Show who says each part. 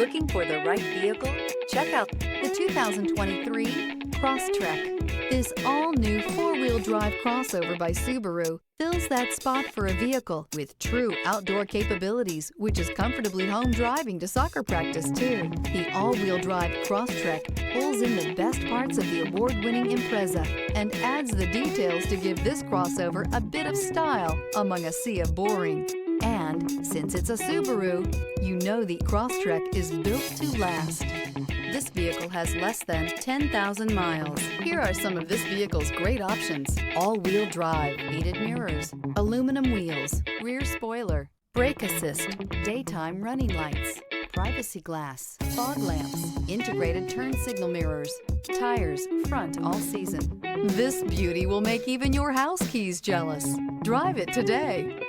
Speaker 1: Looking for the right vehicle? Check out the 2023 Crosstrek. This all-new four-wheel drive crossover by Subaru fills that spot for a vehicle with true outdoor capabilities, which is comfortably home driving to soccer practice too. The all-wheel drive Crosstrek pulls in the best parts of the award-winning Impreza and adds the details to give this crossover a bit of style among a sea of boring. And since it's a Subaru, you know the Crosstrek is built to last. This vehicle has less than 10,000 miles. Here are some of this vehicle's great options: all-wheel drive, heated mirrors, aluminum wheels, rear spoiler, brake assist, daytime running lights, privacy glass, fog lamps, integrated turn signal mirrors, tires, front all season. This beauty will make even your house keys jealous. Drive it today.